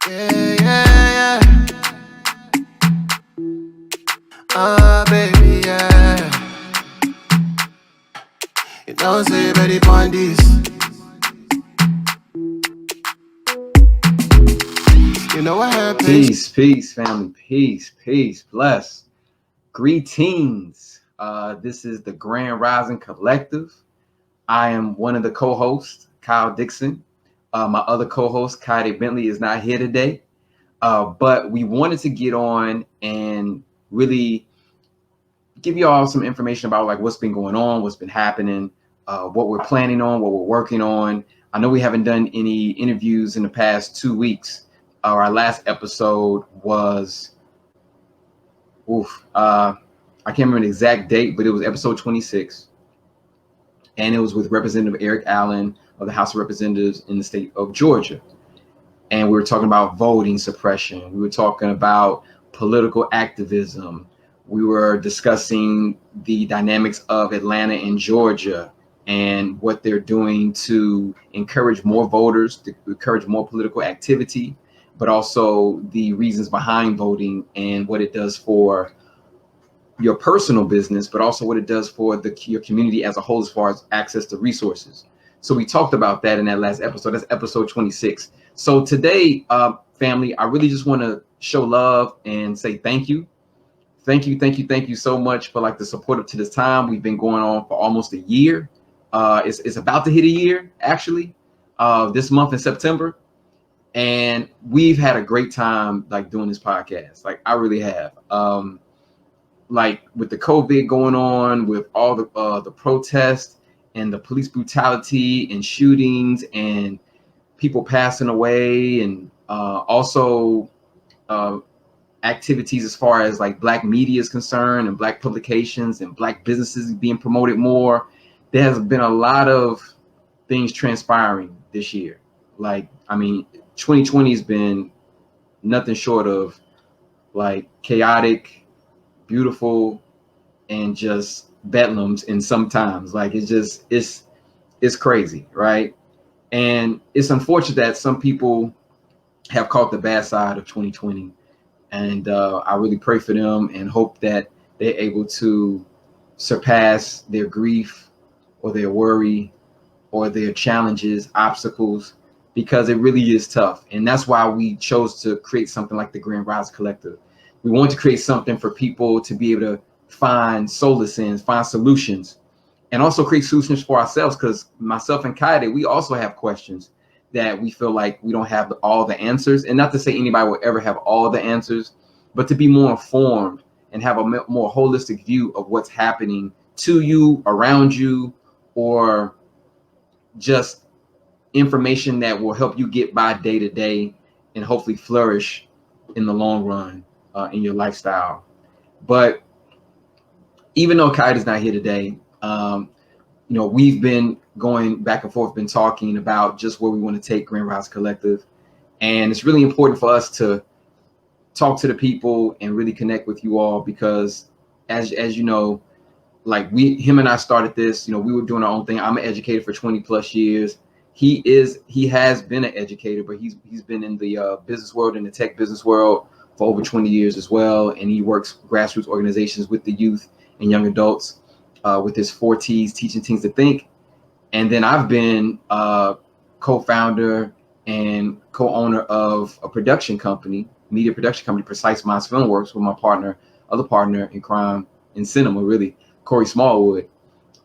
Yeah, yeah, yeah. Baby, yeah. You know, say, ready on this. You know what happened? Peace, family. Peace, bless. Greetings. This is the Grand Rising Collective. I am one of the co-hosts, Kyle Dixon. My other co-host, Kylie Bentley, is not here today. But we wanted to get on and really give you all some information about like what's been going on, what's been happening, what we're planning on, what we're working on. I know we haven't done any interviews in the past 2 weeks. Our last episode was, I can't remember the exact date, but it was episode 26. And it was with Representative Eric Allen of the House of Representatives in the state of Georgia. And we were talking about voting suppression. We were talking about political activism. We were discussing the dynamics of Atlanta and Georgia and what they're doing to encourage more voters, to encourage more political activity, but also the reasons behind voting and what it does for your personal business, but also what it does for your community as a whole as far as access to resources. So we talked about that in that last episode. That's episode 26. So today, family, I really just want to show love and say thank you. Thank you so much for like the support up to this time. We've been going on for almost a year. It's about to hit a year, actually, this month in September. And we've had a great time like doing this podcast. Like I really have. Like with the COVID going on, with all the protests and the police brutality and shootings and people passing away, and also activities as far as like Black media is concerned and Black publications and Black businesses being promoted more. There has been a lot of things transpiring this year. Like, I mean, 2020 has been nothing short of like chaotic, beautiful, and just bedlams. And sometimes like it's crazy, right? And it's unfortunate that some people have caught the bad side of 2020, and I really pray for them and hope that they're able to surpass their grief or their worry or their challenges, obstacles, because it really is tough. And that's why we chose to create something like the Grand Rise Collective. We want to create something for people to be able to find solace in, find solutions, and also create solutions for ourselves. Because myself and Kaide, we also have questions that we feel like we don't have all the answers. And not to say anybody will ever have all the answers, but to be more informed and have a more holistic view of what's happening to you, around you, or just information that will help you get by day to day and hopefully flourish in the long run in your lifestyle. But even though Kaide is not here today, we've been going back and forth, been talking about just where we want to take Grand Rise Collective. And it's really important for us to talk to the people and really connect with you all, because as you know, like him and I started this, we were doing our own thing. I'm an educator for 20 plus years. He has been an educator, but he's been in the business world, in the tech business world, for over 20 years as well. And he works grassroots organizations with the youth and young adults with his 4 T's, teaching teens to think. And then I've been co-founder and co-owner of a production company, media production company, Precise Minds Filmworks, with my other partner in crime, in cinema, really, Corey Smallwood.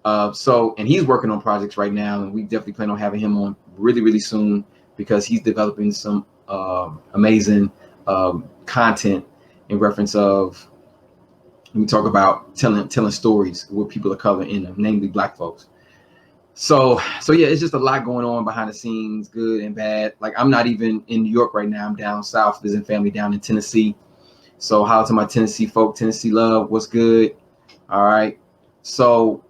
And he's working on projects right now, and we definitely plan on having him on really, really soon, because he's developing some amazing content in reference of, we talk about telling stories with people of color in them, namely Black folks. So yeah, it's just a lot going on behind the scenes, good and bad. Like, I'm not even in New York right now. I'm down south visiting family down in Tennessee. So how to my Tennessee folk, Tennessee love, what's good? All right. So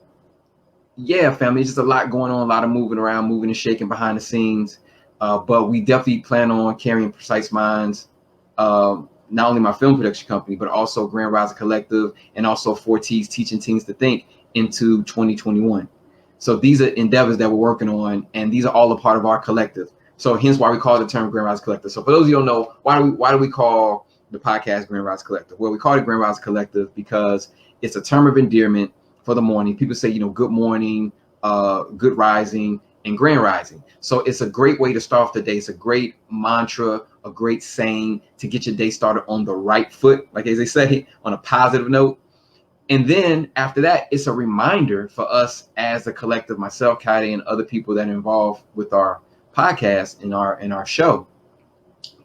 yeah, family, it's just a lot going on, a lot of moving around, moving and shaking behind the scenes. But we definitely plan on carrying Precise Minds, not only my film production company, but also Grand Rising Collective, and also 4 T's, teaching teens to think, into 2021. So these are endeavors that we're working on, and these are all a part of our collective. So hence why we call the term Grand Rise Collective. So for those of you who don't know, why do we call the podcast Grand Rise Collective? Well, we call it Grand Rise Collective because it's a term of endearment for the morning. People say, good morning, good rising, and grand rising. So it's a great way to start off the day. It's a great mantra, a great saying to get your day started on the right foot, like as they say, on a positive note. And then after that, it's a reminder for us as a collective, myself, Kaide, and other people that are involved with our podcast and our show,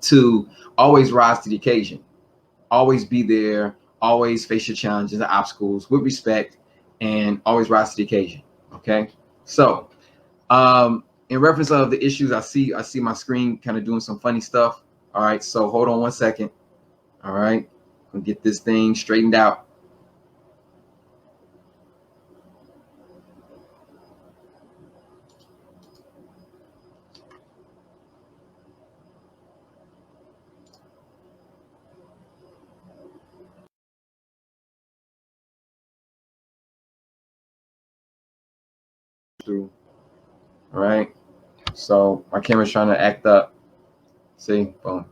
to always rise to the occasion, always be there, always face your challenges and obstacles with respect, and always rise to the occasion. Okay, so in reference of the issues, I see my screen kind of doing some funny stuff. All right, so hold on one second. All right, I'm gonna get this thing straightened out. Through. All right, so my camera's trying to act up. See, boom.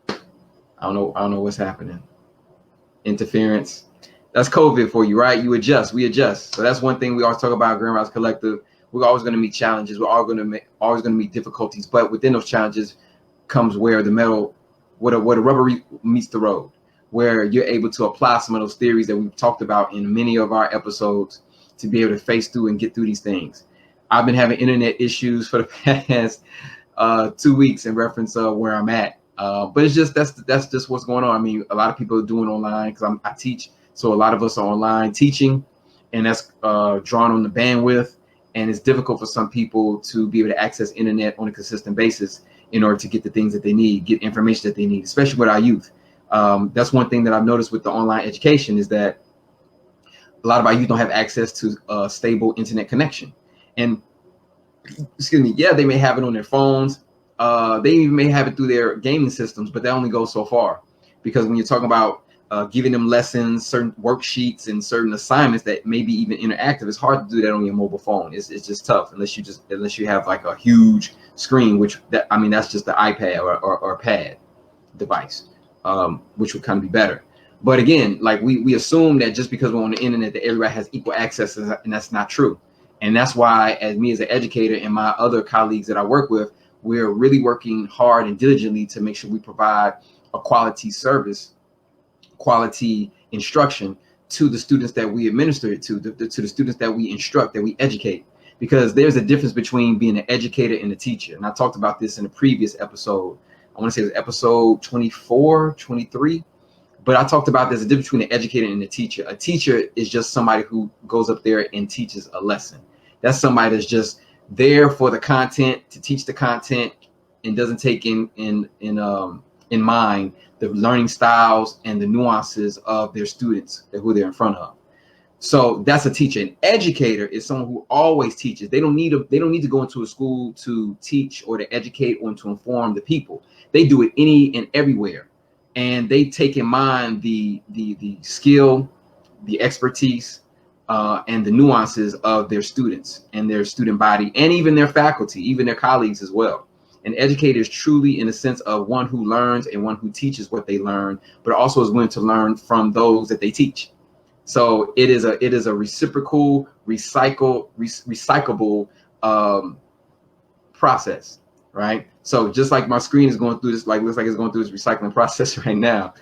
I don't know what's happening. Interference. That's COVID for you, right? We adjust. So that's one thing we always talk about. Grand Rise Collective. We're always going to meet challenges. We're always going to meet difficulties. But within those challenges comes where the rubber meets the road, where you're able to apply some of those theories that we've talked about in many of our episodes to be able to face through and get through these things. I've been having internet issues for the past 2 weeks in reference of where I'm at. But it's just that's just what's going on. I mean, a lot of people are doing online because I teach, so a lot of us are online teaching, and that's drawn on the bandwidth, and it's difficult for some people to be able to access internet on a consistent basis in order to get the things that they need, get information that they need, especially with our youth. That's one thing that I've noticed with the online education is that a lot of our youth don't have access to a stable internet connection. And excuse me, yeah, they may have it on their phones. They even may have it through their gaming systems, but that only goes so far. Because when you're talking about giving them lessons, certain worksheets, and certain assignments that may be even interactive, it's hard to do that on your mobile phone. It's just tough unless you have like a huge screen, that's just the iPad or pad device, which would kind of be better. But again, like we assume that just because we're on the internet that everybody has equal access, and that's not true. And that's why, as me as an educator and my other colleagues that I work with, we're really working hard and diligently to make sure we provide a quality service, quality instruction to the students that we administer it to the students that we instruct, that we educate. Because there's a difference between being an educator and a teacher. And I talked about this in a previous episode. I want to say it was episode 24, 23. But I talked about there's a difference between an educator and a teacher. A teacher is just somebody who goes up there and teaches a lesson. That's somebody that's just there for the content, to teach the content, and doesn't take in mind the learning styles and the nuances of their students, who they're in front of. So that's a teacher. An educator is someone who always teaches. They don't need to go into a school to teach or to educate or to inform the people. They do it any and everywhere, and they take in mind the skill, the expertise, and the nuances of their students and their student body, and even their faculty, even their colleagues as well. An educator is truly in the sense of one who learns and one who teaches what they learn, but also is willing to learn from those that they teach. So it is a reciprocal, recyclable process, right? So just like my screen is going through this, looks like it's going through this recycling process right now.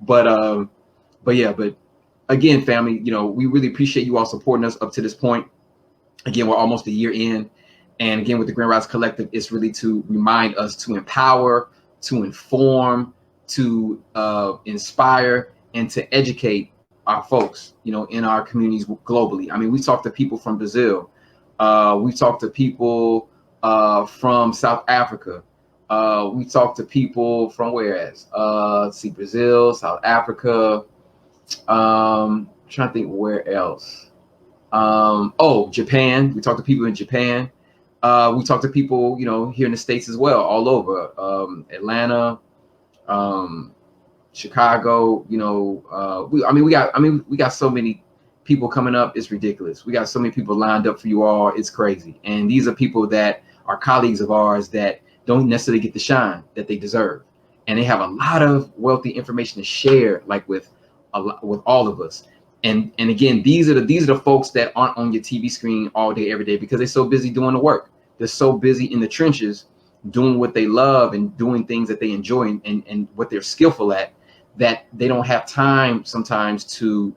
But again, family, we really appreciate you all supporting us up to this point. Again, we're almost a year in. And again, with the Grand Rise Collective, it's really to remind us to empower, to inform, to inspire, and to educate our folks, in our communities globally. I mean, we talk to people from Brazil. We talk to people from South Africa. We talk to people from Brazil, South Africa. Trying to think where else. Japan. We talk to people in Japan. We talk to people, here in the States as well, all over, Atlanta, Chicago. We got so many people coming up. It's ridiculous. We got so many people lined up for you all. It's crazy. And these are people that are colleagues of ours that don't necessarily get the shine that they deserve. And they have a lot of wealthy information to share, like with all of us. And again, these are the folks that aren't on your TV screen all day, every day, because they're so busy doing the work. They're so busy in the trenches doing what they love and doing things that they enjoy and what they're skillful at, that they don't have time sometimes to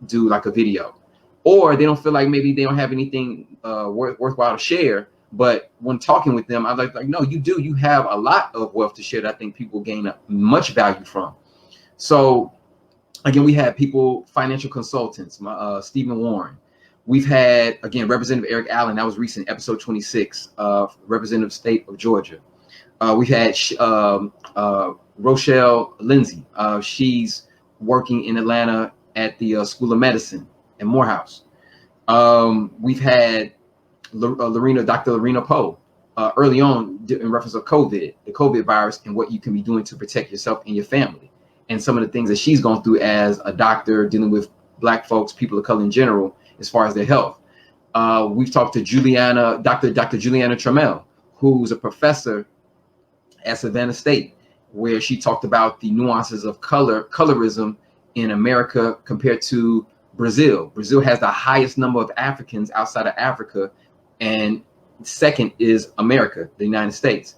do like a video, or they don't feel like maybe they don't have anything worthwhile to share. But when talking with them, I'm like, no, you do. You have a lot of wealth to share that I think people gain much value from. So again, we had people, financial consultants, Stephen Warren. We've had, again, Representative Eric Allen. That was recent, episode 26, Representative State of Georgia. We've had Rochelle Lindsay. She's working in Atlanta at the School of Medicine in Morehouse. We've had Dr. Lorena Poe early on in reference to COVID, the COVID virus, and what you can be doing to protect yourself and your family, and some of the things that she's gone through as a doctor dealing with Black folks, people of color in general, as far as their health. We've talked to Dr. Juliana Trammell, who's a professor at Savannah State, where she talked about the nuances of colorism in America compared to Brazil. Brazil has the highest number of Africans outside of Africa, and second is America, the United States.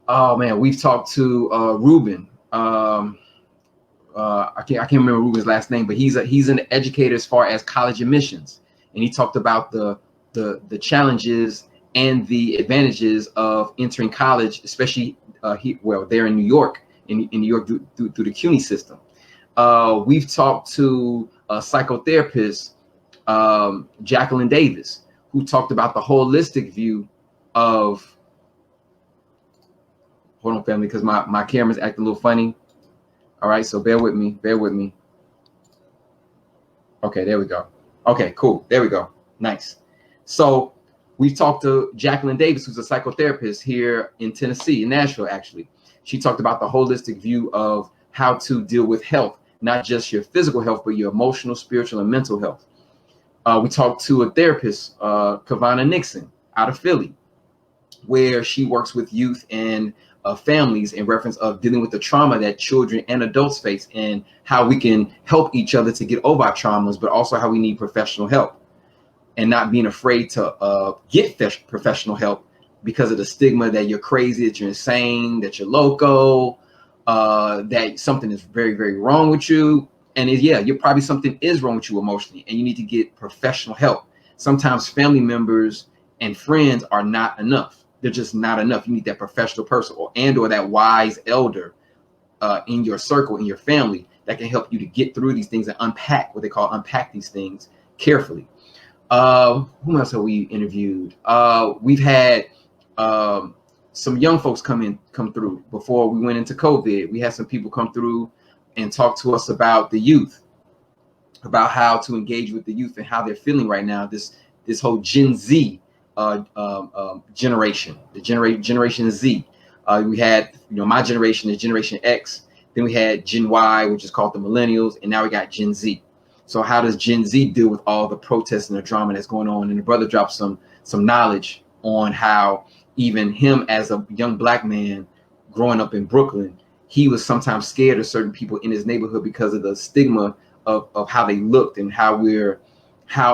Oh man, we've talked to Ruben. I can't remember Ruben's last name, but he's an educator as far as college admissions, and he talked about the challenges and the advantages of entering college, especially there in New York, in New York through the CUNY system. We've talked to a psychotherapist, Jacqueline Davis, who talked about the holistic view of, hold on family, because my camera's acting a little funny. All right, so bear with me. Okay, there we go. Okay, cool, there we go, nice. So we've talked to Jacqueline Davis, who's a psychotherapist here in Tennessee, in Nashville, actually. She talked about the holistic view of how to deal with health, not just your physical health, but your emotional, spiritual, and mental health. We talked to a therapist, Kavana Nixon, out of Philly, where she works with youth and families in reference of dealing with the trauma that children and adults face, and how we can help each other to get over our traumas, but also how we need professional help, and not being afraid to get professional help because of the stigma that you're crazy, that you're insane, that you're loco, that something is very, very wrong with you. And you're probably something is wrong with you emotionally, and you need to get professional help. Sometimes family members and friends are not enough. They're just not enough. You need that professional person or that wise elder in your circle, in your family, that can help you to get through these things and unpack these things carefully. Who else have we interviewed? We've had some young folks come through before we went into COVID. We had some people come through and talk to us about the youth, about how to engage with the youth and how they're feeling right now. This whole Gen Z generation, the Generation Z. We had, my generation is Generation X. Then we had Gen Y, which is called the Millennials, and now we got Gen Z. So how does Gen Z deal with all the protests and the drama that's going on? And the brother dropped some knowledge on how even him, as a young Black man growing up in Brooklyn, he was sometimes scared of certain people in his neighborhood because of the stigma of how they looked, and how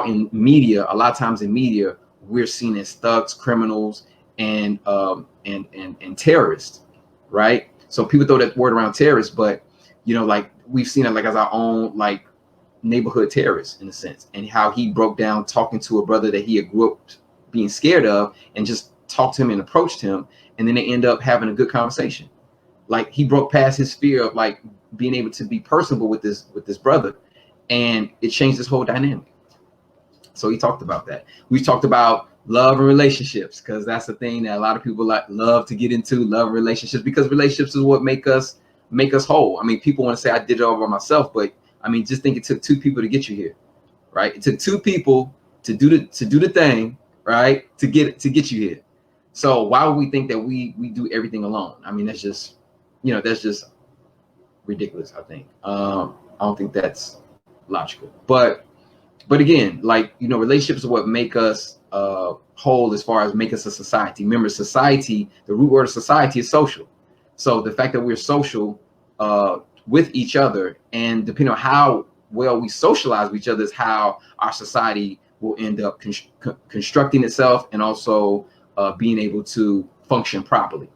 in media, a lot of times in media, we're seen as thugs, criminals, and terrorists, right? So people throw that word around, terrorists, but like we've seen it like as our own like neighborhood terrorists in a sense, and how he broke down talking to a brother that he had grew up being scared of, and just talked to him and approached him, and then they end up having a good conversation. Like he broke past his fear of like being able to be personable with this brother, and it changed this whole dynamic. So he talked about that. We talked about love and relationships, because that's the thing that a lot of people love to get into, love and relationships, because relationships is what make us whole. I mean, people want to say I did it all by myself, but I mean, just think it took two people to get you here, right? It took two people to do the thing, right? To get you here. So why would we think that we do everything alone? I mean, that's just ridiculous, I think. I don't think that's logical. But again, like, relationships are what make us whole as far as make us a society. Remember, society, the root word of society is social. So the fact that we're social with each other, and depending on how well we socialize with each other, is how our society will end up constructing itself, and also being able to function properly,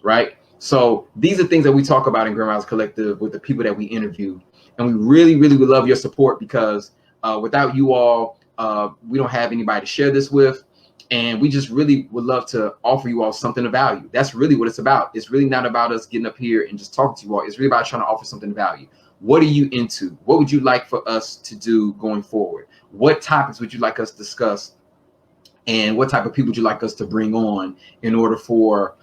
right? So these are things that we talk about in Grand Rising Collective with the people that we interview, and we really, really would love your support, because without you all, we don't have anybody to share this with. And we just really would love to offer you all something of value. That's really what it's about. It's really not about us getting up here and just talking to you all. It's really about trying to offer something of value. What are you into? What would you like for us to do going forward? What topics would you like us to discuss? And what type of people would you like us to bring on in order for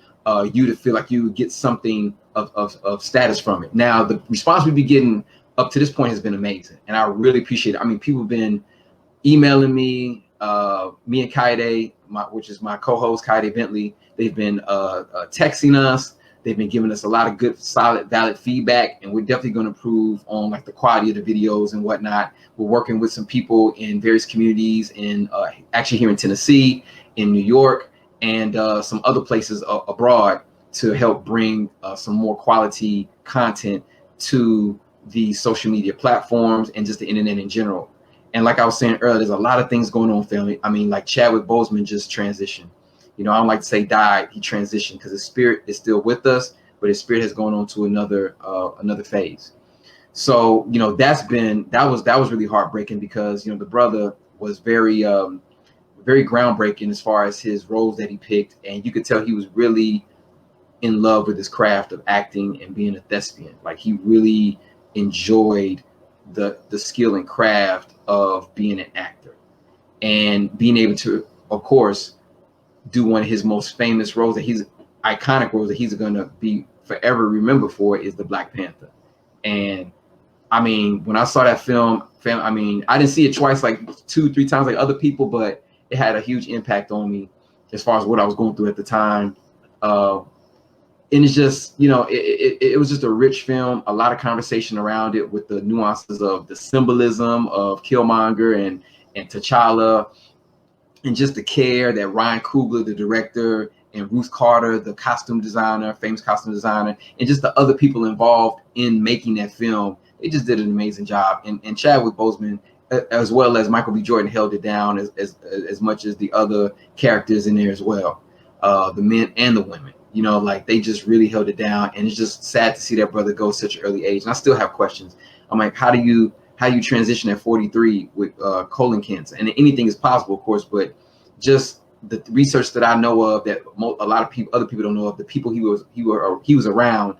you to feel like you get something of status from it? Now, the response we've been getting up to this point has been amazing, and I really appreciate it. I mean, people have been emailing me, me and Kaide, which is my co-host, Kaide Bentley. They've been texting us. They've been giving us a lot of good, solid, valid feedback, and we're definitely going to improve on like the quality of the videos and whatnot. We're working with some people in various communities, in actually here in Tennessee, in New York, and some other places abroad, to help bring some more quality content to the social media platforms and just the internet in general. And like I was saying earlier, there's a lot of things going on, family. I mean, like Chadwick Boseman just transitioned. You know, I don't like to say died, he transitioned, because his spirit is still with us, but his spirit has gone on to another phase. So, you know, that was really heartbreaking, because, you know, the brother was very groundbreaking as far as his roles that he picked. And you could tell he was really in love with his craft of acting and being a thespian. Like, he really enjoyed the skill and craft of being an actor, and being able to, of course, do one of his most famous roles, that he's iconic roles that he's going to be forever remembered for, is the Black Panther. And I mean, when I saw that film, I mean, I didn't see it twice, like 2-3 times like other people, but it had a huge impact on me as far as what I was going through at the time. And it's just, you know, it was just a rich film, a lot of conversation around it, with the nuances of the symbolism of Killmonger and T'Challa, and just the care that Ryan Coogler, the director, and Ruth Carter, the costume designer, famous costume designer, and just the other people involved in making that film, they just did an amazing job. And Chadwick Boseman, as well as Michael B. Jordan, held it down as much as the other characters in there as well, the men and the women. You know, like, they just really held it down, and it's just sad to see that brother go at such an early age. And I still have questions. I'm like, how do you transition at 43 with colon cancer? And anything is possible, of course, but just the research that I know of, that a lot of other people don't know of, the people he was around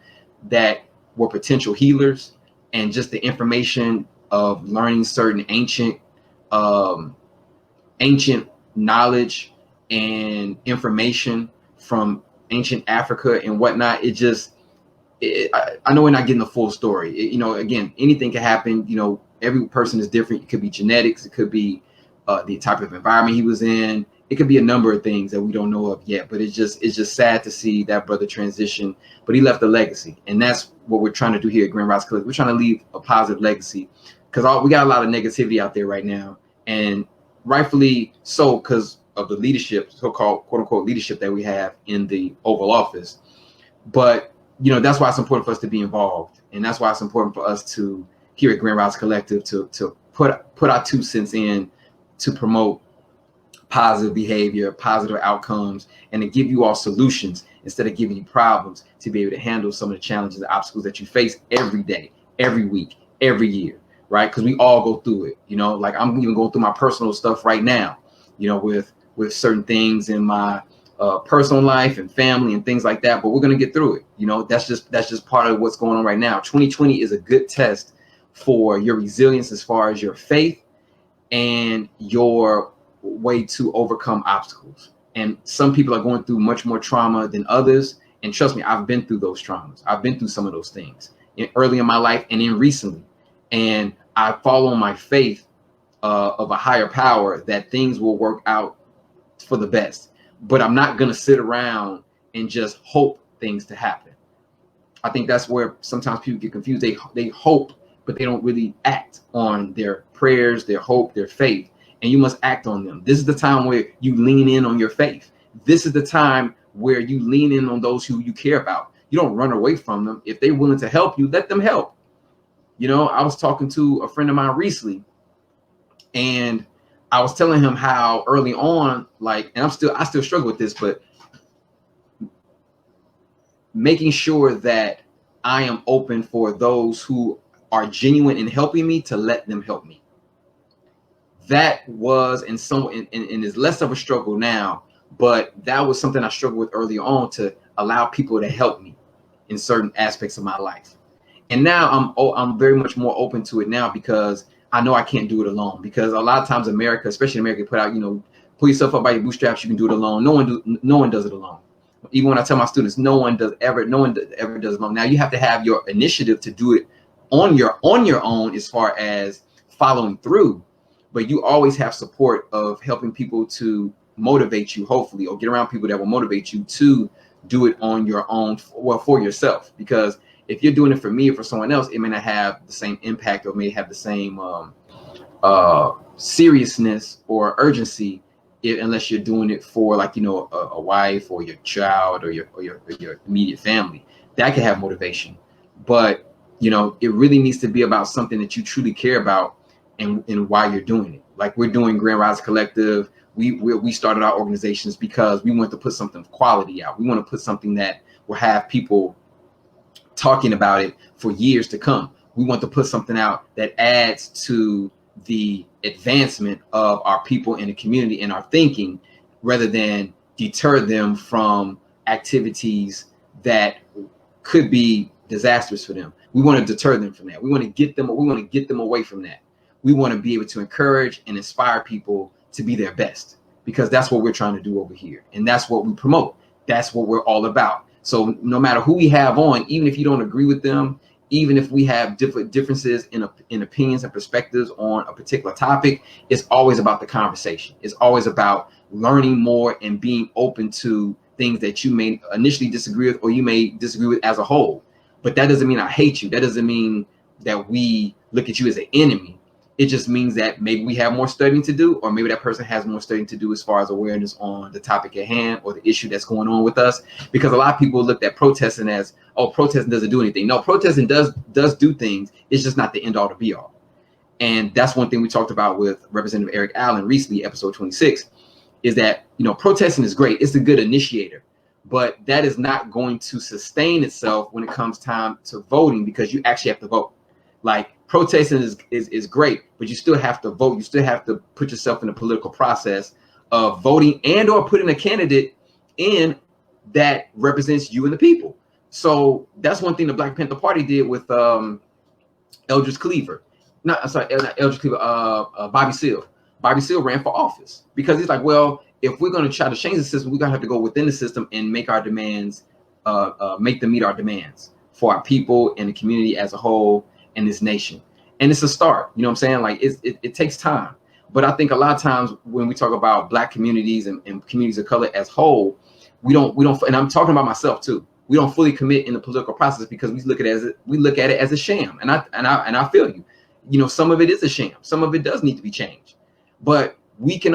that were potential healers, and just the information of learning certain ancient knowledge and information from ancient Africa and whatnot. I know we're not getting the full story. You know, again, anything can happen. You know, every person is different. It could be genetics. It could be the type of environment he was in. It could be a number of things that we don't know of yet. But it's just sad to see that brother transition. But he left a legacy, and that's what we're trying to do here at Grand Rising Collective. We're trying to leave a positive legacy, because we got a lot of negativity out there right now, and rightfully so, because of the leadership, so-called quote unquote leadership that we have in the Oval Office. But, you know, that's why it's important for us to be involved. And that's why it's important for us to, here at Grand Rising Collective, to put our 2 cents in to promote positive behavior, positive outcomes, and to give you all solutions instead of giving you problems, to be able to handle some of the challenges and obstacles that you face every day, every week, every year, right? Because we all go through it. You know, like, I'm even going through my personal stuff right now, you know, with certain things in my personal life and family and things like that, but we're going to get through it. You know, that's just part of what's going on right now. 2020 is a good test for your resilience as far as your faith and your way to overcome obstacles. And some people are going through much more trauma than others. And trust me, I've been through those traumas. I've been through some of those things early in my life and then recently. And I follow my faith of a higher power, that things will work out for the best. But I'm not going to sit around and just hope things to happen. I think that's where sometimes people get confused. They hope, but they don't really act on their prayers, their hope, their faith. and you must act on them. This is the time where you lean in on your faith. This is the time where you lean in on those who you care about. You don't run away from them. If they're willing to help you, let them help. You know, I was talking to a friend of mine recently, and I was telling him how early on, like, and I still struggle with this, but making sure that I am open for those who are genuine in helping me to let them help me. That was and is less of a struggle now, but that was something I struggled with early on, to allow people to help me in certain aspects of my life. And now I'm very much more open to it now, because I know I can't do it alone. Because a lot of times America, especially America, put out, pull yourself up by your bootstraps. You can do it alone. No one does it alone. Even when I tell my students, no one ever does it alone. Now you have to have your initiative to do it on your own as far as following through, but you always have support of helping people to motivate you, hopefully, or get around people that will motivate you to do it on your own, for yourself. Because if you're doing it for me or for someone else, it may not have the same impact, or may have the same seriousness or urgency, unless you're doing it for, like, a wife or your child or your immediate family. That can have motivation, but it really needs to be about something that you truly care about, and why you're doing it. Like, we're doing Grand Rise Collective. We started our organizations because we want to put something of quality out. We want to put something that will have people talking about it for years to come. We want to put something out that adds to the advancement of our people in the community and our thinking, rather than deter them from activities that could be disastrous for them. We want to deter them from that. We want to get them away from that. We want to be able to encourage and inspire people to be their best, because that's what we're trying to do over here. And that's what we promote. That's what we're all about. So no matter who we have on, even if you don't agree with them, even if we have differences in opinions and perspectives on a particular topic, it's always about the conversation. It's always about learning more and being open to things that you may initially disagree with, or you may disagree with as a whole. But that doesn't mean I hate you. That doesn't mean that we look at you as an enemy. It just means that maybe we have more studying to do, or maybe that person has more studying to do as far as awareness on the topic at hand or the issue that's going on with us. Because a lot of people looked at protesting as, oh, protesting doesn't do anything. No, protesting does do things. It's just not the end all to be all. And that's one thing we talked about with Representative Eric Allen recently, episode 26, is that, protesting is great. It's a good initiator, but that is not going to sustain itself when it comes time to voting, because you actually have to vote. Like, protesting is great, but you still have to vote. You still have to put yourself in the political process of voting and or putting a candidate in that represents you and the people. So that's one thing the Black Panther Party did with Eldridge Cleaver. Not Eldridge Cleaver, Bobby Seale. Bobby Seale ran for office because he's like, well, if we're going to try to change the system, we're going to have to go within the system and make our demands, make them meet our demands for our people and the community as a whole in this nation. And it's a start, you know what I'm saying? Like, it takes time. But I think a lot of times when we talk about Black communities and communities of color as whole, we don't, and I'm talking about myself too, we don't fully commit in the political process because we look at it as a sham. And I feel you, some of it is a sham. Some of it does need to be changed. But we can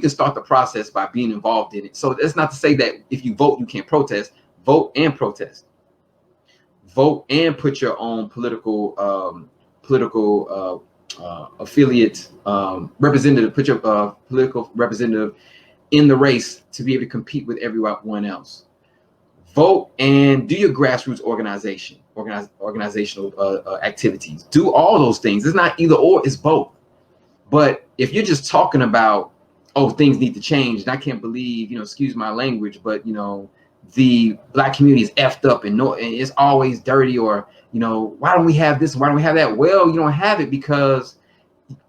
start the process by being involved in it. So that's not to say that if you vote, you can't protest. Vote and protest. Vote and put your own political affiliate representative, put your political representative in the race to be able to compete with everyone else. Vote and do your grassroots organizational activities. Do all those things. It's not either or, it's both. But if you're just talking about, oh, things need to change, and I can't believe, excuse my language, but the Black community is effed up and it's always dirty, or why don't we have this, why don't we have that? Well, you don't have it because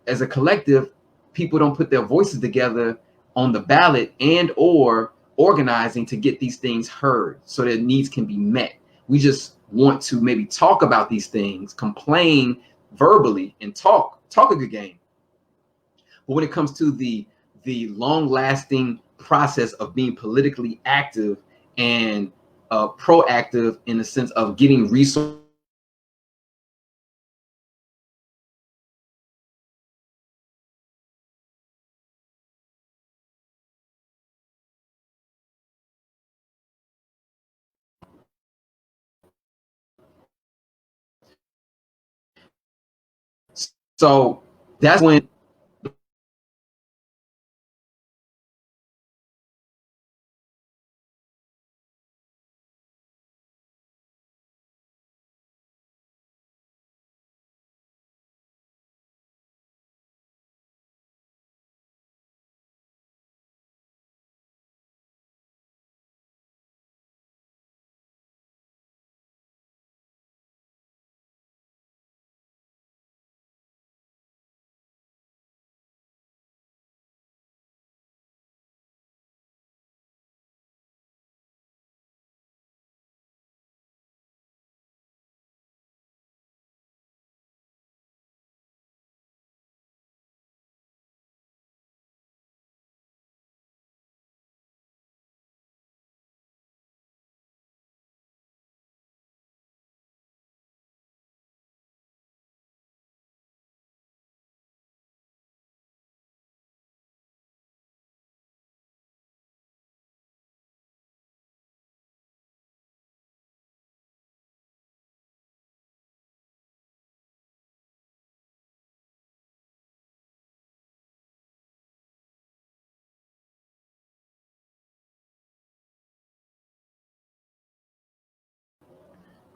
as a collective, people don't put their voices together on the ballot and or organizing to get these things heard so that needs can be met. We just want to maybe talk about these things, complain verbally, and talk a good game. But when it comes to the long-lasting process of being politically active and proactive in the sense of getting resources So that's when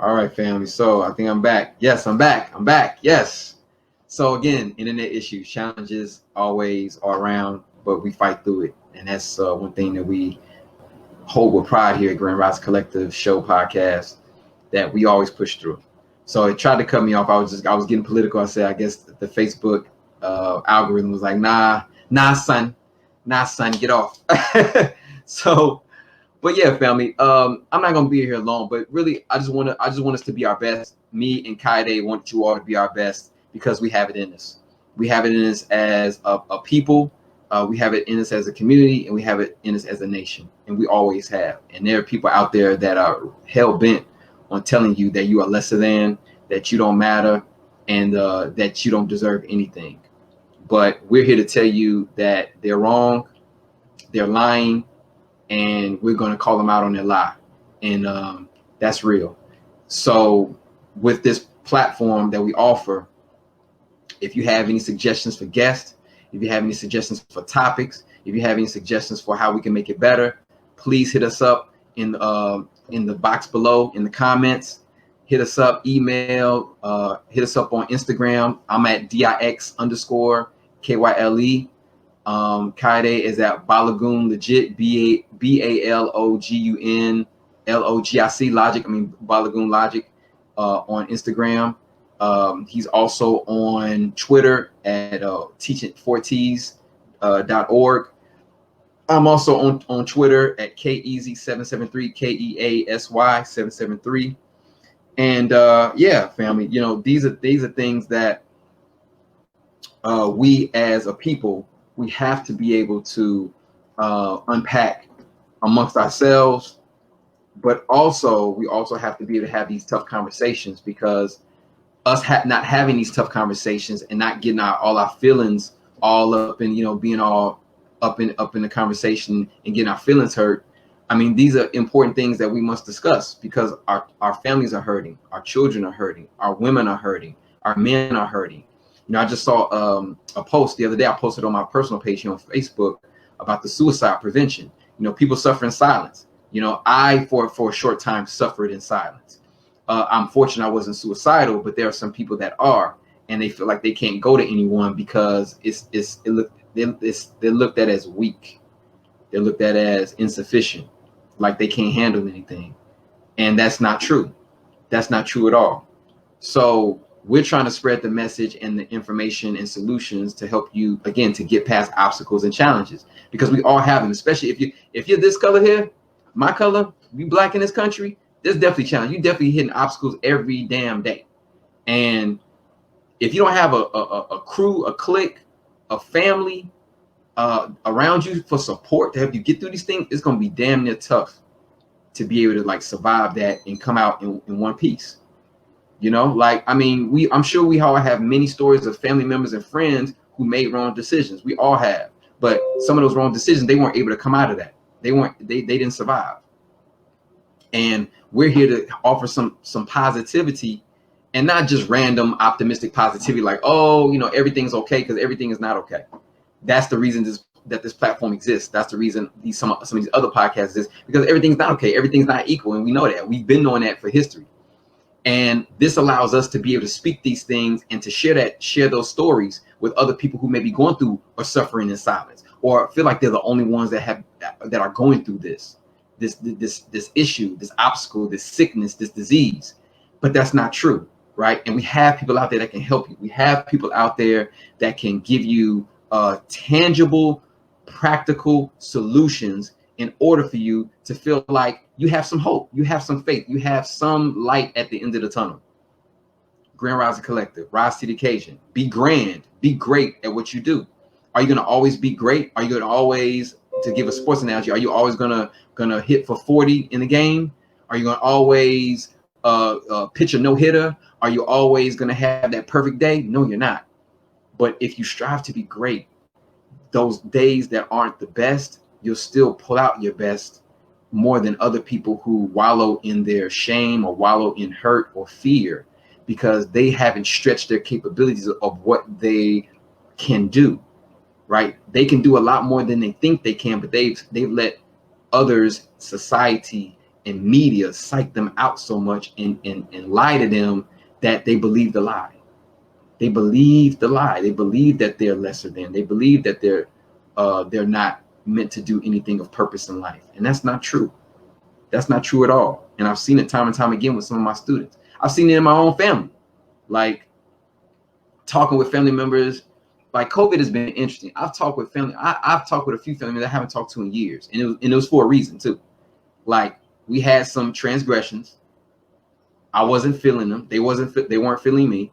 all right, family. So I think I'm back. Yes, I'm back. I'm back. Yes. So again, internet issues, challenges always are around, but we fight through it, and that's one thing that we hold with pride here at Grand Rise Collective Show podcast, that we always push through. So it tried to cut me off. I was getting political. I said, I guess the Facebook algorithm was like, nah, son, get off. So, but yeah, family. I'm not gonna be here alone, but really, I just want us to be our best. Me and Kaide want you all to be our best because we have it in us. We have it in us as a people. We have it in us as a community, and we have it in us as a nation, and we always have. And there are people out there that are hell bent on telling you that you are lesser than, that you don't matter, and that you don't deserve anything. But we're here to tell you that they're wrong, they're lying, and we're going to call them out on their lie. And that's real. So with this platform that we offer, if you have any suggestions for guests, if you have any suggestions for topics, if you have any suggestions for how we can make it better, please hit us up in the box below in the comments. Hit us up, email, hit us up on Instagram. I'm at DIX_KYLE. Kaide is at Balogun Legit, BALOGUN LOGIC Logic. I mean Balogun Logic on Instagram. He's also on Twitter at teaching4ts.org. I'm also on Twitter at KEASY773, KEASY773. And yeah, family, you know, these are things that we as a people, we have to be able to unpack amongst ourselves, but also we also have to be able to have these tough conversations, because us not having these tough conversations and not getting all our feelings all up and, you know, being all up in the conversation and getting our feelings hurt. I mean, these are important things that we must discuss, because our families are hurting, our children are hurting, our women are hurting, our men are hurting. You know, I just saw a post the other day. I posted on my personal page here on Facebook about the suicide prevention. You know, people suffer in silence. You know, I for a short time suffered in silence. I'm fortunate I wasn't suicidal, but there are some people that are, and they feel like they can't go to anyone because they're looked at as weak. They're looked at as insufficient, like they can't handle anything. And that's not true. That's not true at all. So we're trying to spread the message and the information and solutions to help you, again, to get past obstacles and challenges, because we all have them. Especially if you're this color here, my color, you black in this country, there's definitely challenge. You definitely hitting obstacles every damn day. And if you don't have a crew, a clique, a family around you for support to help you get through these things, it's gonna be damn near tough to be able to like survive that and come out in one piece. You know, like, I mean, I'm sure we all have many stories of family members and friends who made wrong decisions. We all have, but some of those wrong decisions, they weren't able to come out of that. They didn't survive. And we're here to offer some positivity and not just random optimistic positivity like, oh, you know, everything's okay, because everything is not okay. That's the reason that this platform exists. That's the reason some of these other podcasts exist, because everything's not okay. Everything's not equal, and we know that. We've been knowing that for history. And this allows us to be able to speak these things and to share those stories with other people who may be going through or suffering in silence, or feel like they're the only ones that are going through this issue, this obstacle, this sickness, this disease. But that's not true, right? And we have people out there that can help you. We have people out there that can give you tangible, practical solutions in order for you to feel like you have some hope, you have some faith, you have some light at the end of the tunnel. Grand Rising Collective, rise to the occasion. Be grand, be great at what you do. Are you going to always be great? Are you going to always, to give a sports analogy, are you always gonna hit for 40 in the game? Are you going to always pitch a no-hitter? Are you always going to have that perfect day? No, you're not. But if you strive to be great, those days that aren't the best, you'll still pull out your best more than other people who wallow in their shame or wallow in hurt or fear, because they haven't stretched their capabilities of what they can do, right? They can do a lot more than they think they can, but they've let others, society, and media psych them out so much and lie to them that they believe the lie. They believe the lie. They believe that they're lesser than. They believe that they're not meant to do anything of purpose in life. And that's not true. That's not true at all. And I've seen it time and time again with some of my students. I've seen it in my own family, like talking with family members. Like, COVID has been interesting. I've talked with I've talked with a few family members I haven't talked to in years. And it was for a reason too. Like, we had some transgressions. I wasn't feeling them. They weren't feeling me.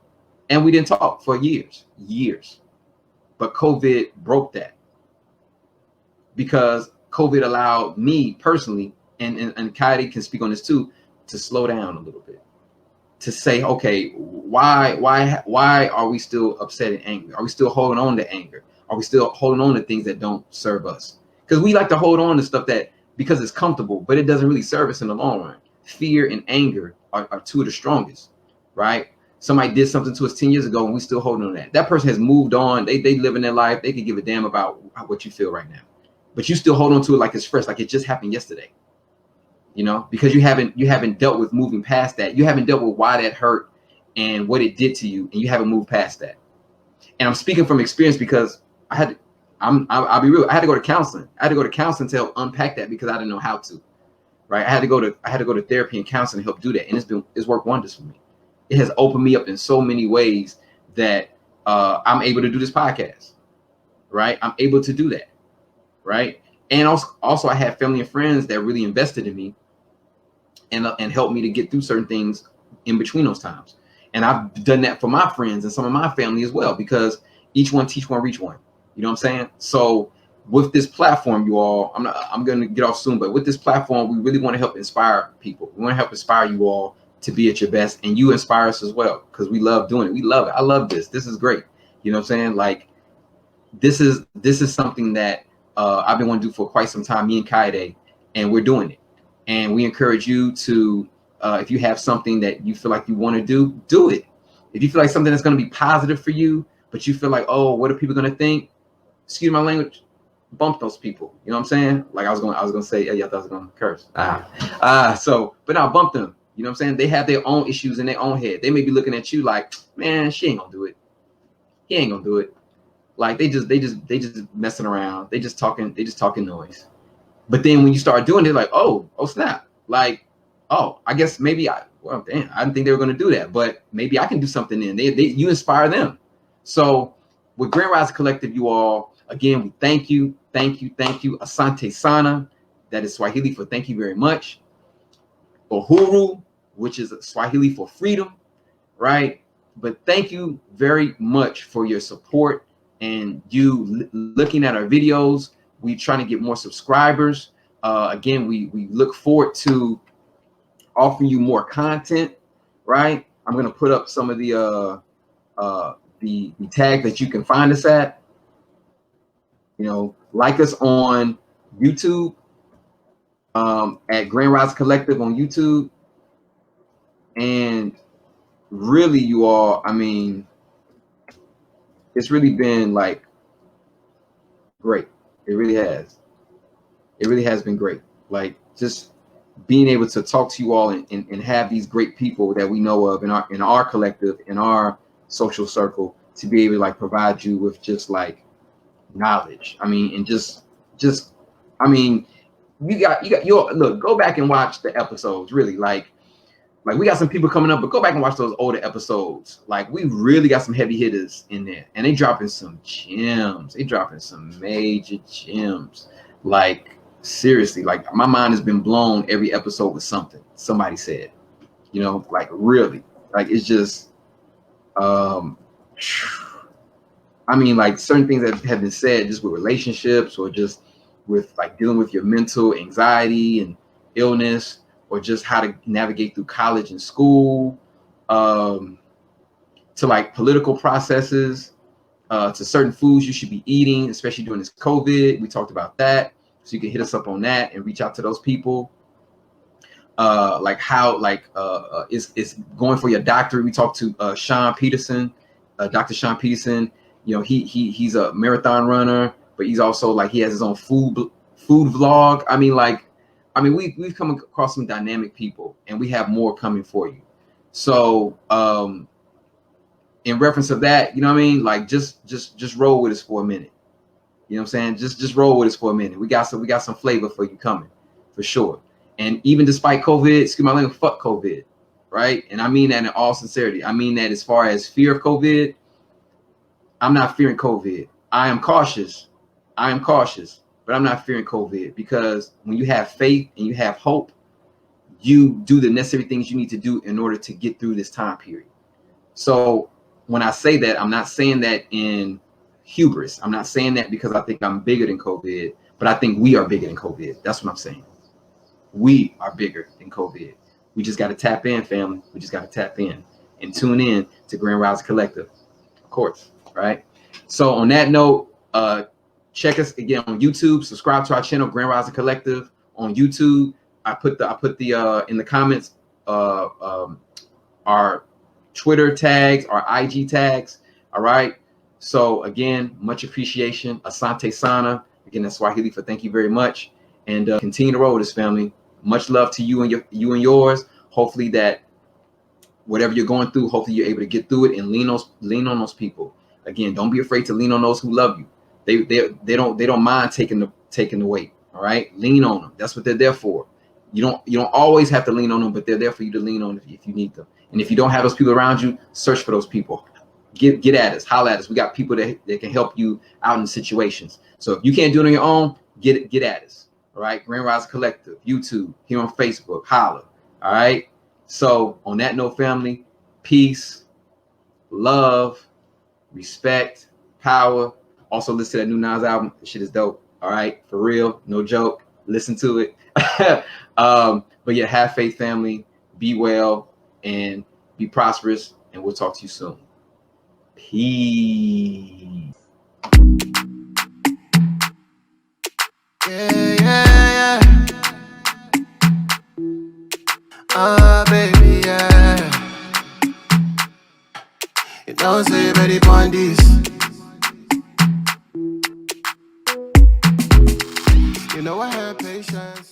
And we didn't talk for years. But COVID broke that, because COVID allowed me personally, and Kaide can speak on this too, to slow down a little bit, to say, okay, why are we still upset and angry? Are we still holding on to anger? Are we still holding on to things that don't serve us? Because we like to hold on to stuff that, because it's comfortable, but it doesn't really serve us in the long run. Fear and anger are two of the strongest, right? Somebody did something to us 10 years ago and we still holding on to that. That person has moved on. They live in their life. They could give a damn about what you feel right now. But you still hold on to it like it's fresh, like it just happened yesterday. You know, because you haven't dealt with moving past that. You haven't dealt with why that hurt and what it did to you, and you haven't moved past that. And I'm speaking from experience, because I'll be real. I had to go to counseling. I had to go to counseling to help unpack that, because I didn't know how to. Right? I had to go to therapy and counseling to help do that, and it's worked wonders for me. It has opened me up in so many ways that I'm able to do this podcast. Right? I'm able to do that. Right? And also I have family and friends that really invested in me and helped me to get through certain things in between those times. And I've done that for my friends and some of my family as well, because each one teach one, reach one. You know what I'm saying? So with this platform, you all, I'm going to get off soon, but with this platform, we really want to help inspire people. We want to help inspire you all to be at your best, and you inspire us as well, because we love doing it. We love it. I love this. This is great. You know what I'm saying? Like, this is something that I've been wanting to do for quite some time, me and Kaide, and we're doing it. And we encourage you to, if you have something that you feel like you want to do it. If you feel like something that's going to be positive for you, but you feel like, oh, what are people going to think? Excuse my language. Bump those people. You know what I'm saying? Like I was going to say, yeah, I thought I was going to curse. But now bump them. You know what I'm saying? They have their own issues in their own head. They may be looking at you like, man, she ain't gonna do it. He ain't gonna do it. Like they just messing around. They just talking noise. But then when you start doing it, like, oh snap. Like, oh, I guess maybe I didn't think they were gonna do that, but maybe I can do something then. You inspire them. So with Grand Rising Collective, you all, again, we thank you. Asante Sana, that is Swahili for thank you very much. Uhuru, which is Swahili for freedom, right? But thank you very much for your support and you looking at our videos. We're trying to get more subscribers. Again, we look forward to offering you more content, right? I'm going to put up some of the tag that you can find us at. You know, like us on YouTube, at Grand Rising Collective on YouTube, and really, you all, I mean, it's really been like great. It really has. It really has been great. Like just being able to talk to you all and have these great people that we know of in our collective, in our social circle, to be able to like provide you with just like knowledge. I mean, and just I mean, you got your look, go back and watch the episodes, really. Like we got some people coming up, but go back and watch those older episodes. Like we really got some heavy hitters in there, and they dropping some gems. They dropping some major gems. Like seriously, like my mind has been blown every episode with something somebody said. You know, like really, like it's just, I mean, like certain things that have been said just with relationships or just with like dealing with your mental anxiety and illness, or just how to navigate through college and school, to like political processes, to certain foods you should be eating, especially during this COVID. We talked about that. So you can hit us up on that and reach out to those people. Like how like it's going for your doctor. We talked to Sean Peterson, Dr. Sean Peterson. You know, he's a marathon runner, but he's also like he has his own food vlog. I mean, we've come across some dynamic people, and we have more coming for you. So in reference of that, you know what I mean? Like just roll with us for a minute. You know what I'm saying? Just roll with us for a minute. We got some flavor for you coming, for sure. And even despite COVID, excuse my language, fuck COVID, right? And I mean that in all sincerity. I mean that as far as fear of COVID, I'm not fearing COVID. I am cautious, but I'm not fearing COVID, because when you have faith and you have hope, you do the necessary things you need to do in order to get through this time period. So when I say that, I'm not saying that in hubris. I'm not saying that because I think I'm bigger than COVID, but I think we are bigger than COVID. That's what I'm saying. We are bigger than COVID. We just got to tap in, family. We just got to tap in and tune in to Grand Rising Collective, of course, right? So on that note, check us again on YouTube. Subscribe to our channel, Grand Rising Collective, on YouTube. I put the in the comments our Twitter tags, our IG tags. All right. So again, much appreciation. Asante Sana. Again, that's Swahili for thank you very much. And continue to roll with this, family. Much love to you and yours. Hopefully that whatever you're going through, hopefully you're able to get through it and lean on those people. Again, don't be afraid to lean on those who love you. They don't mind taking the weight. All right, lean on them. That's what they're there for. You don't always have to lean on them, but they're there for you to lean on if you need them. And if you don't have those people around you, search for those people. Get at us, holler at us. We got people that can help you out in situations. So if you can't do it on your own, get at us. All right, Grand Rising Collective, YouTube, here on Facebook, holler. All right. So on that note, family, peace, love, respect, power. Also listen to that new Nas album. The shit is dope. All right, for real, no joke. Listen to it. But yeah, have faith, family. Be well and be prosperous. And we'll talk to you soon. Peace. Yeah. Baby, yeah. You know, say, ready on this. You know I have patience.